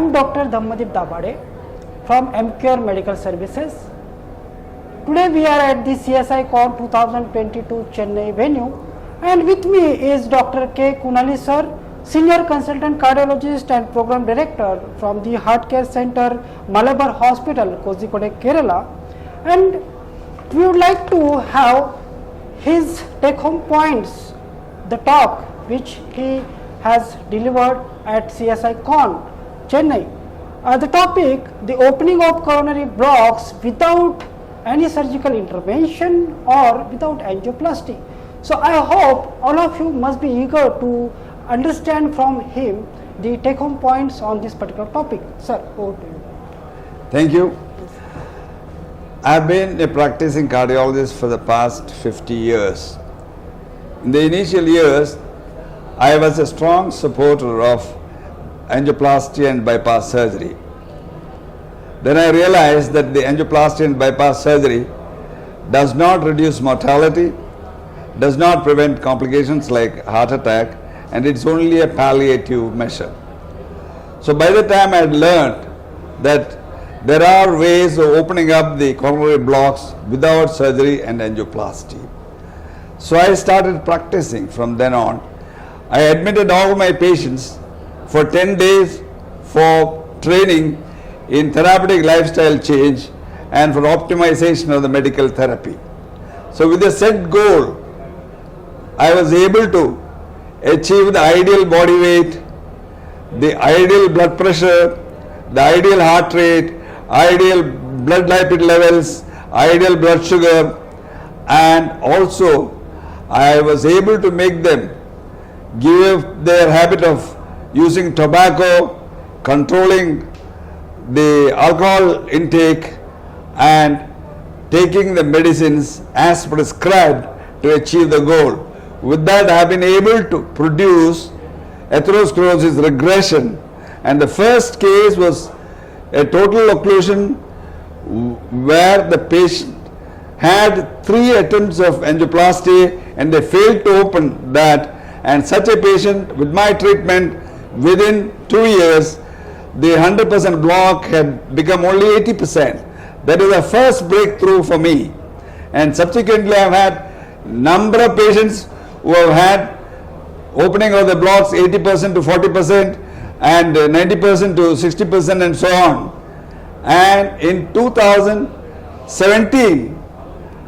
am Dr. Dhammadip Dabade from M.CURE Medical Services. Today we are at the CSI Con 2022 Chennai venue, and with me is Dr. Kunhali sir, Senior Consultant Cardiologist and Program Director from the Heart Care Center, Malabar Hospital, Kozhikode, Kerala, and we would like to have his take home points, the talk which he has delivered at CSI Con Chennai. The topic, the opening of coronary blocks without any surgical intervention or without angioplasty. So I hope all of you must be eager to understand from him the take home points on this particular topic. Sir, over to you. Thank you. I have been a practicing cardiologist for the past 50 years. In the initial years, I was a strong supporter of angioplasty and bypass surgery. Then I realized that the angioplasty and bypass surgery does not reduce mortality, does not prevent complications like heart attack, and it's only a palliative measure. So by the time I had learned that there are ways of opening up the coronary blocks without surgery and angioplasty, so I started practicing from then on. I admitted all my patients for 10 days for training in therapeutic lifestyle change and for optimization of the medical therapy. So with a set goal, I was able to achieve the ideal body weight, the ideal blood pressure, the ideal heart rate, ideal blood lipid levels, ideal blood sugar, and also I was able to make them give up their habit of using tobacco, controlling the alcohol intake, and taking the medicines as prescribed to achieve the goal. With that, I have been able to produce atherosclerosis regression, and the first case was a total occlusion where the patient had 3 attempts of angioplasty and they failed to open that, and such a patient with my treatment within 2 years the 100% block had become only 80%. That is the first breakthrough for me, and subsequently I have had number of patients who have had opening of the blocks 80% to 40% and 90% to 60% and so on. And in 2017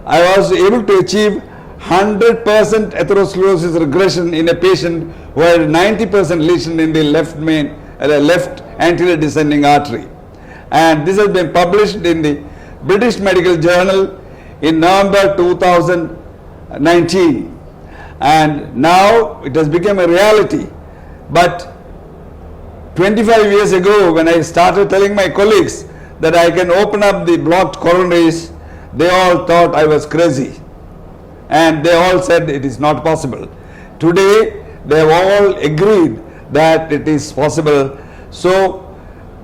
I was able to achieve 100% atherosclerosis regression in a patient who had 90% lesion in the left anterior descending artery. And this has been published in the British Medical Journal in November 2019. And now it has become a reality. But 25 years ago, when I started telling my colleagues that I can open up the blocked coronaries, they all thought I was crazy. And they all said it is not possible. Today, they have all agreed that it is possible. So,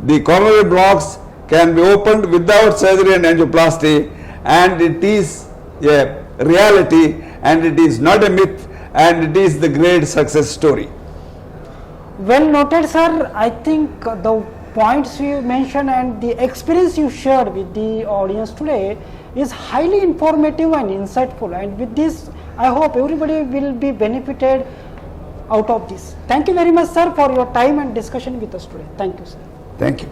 the coronary blocks can be opened without surgery and angioplasty, and it is a reality, and it is not a myth, and it is the great success story. Well noted, sir. I think the points you mentioned and the experience you shared with the audience today is highly informative and insightful, and with this I hope everybody will be benefited out of this. Thank you very much, sir, for your time and discussion with us today. Thank you, sir. Thank you.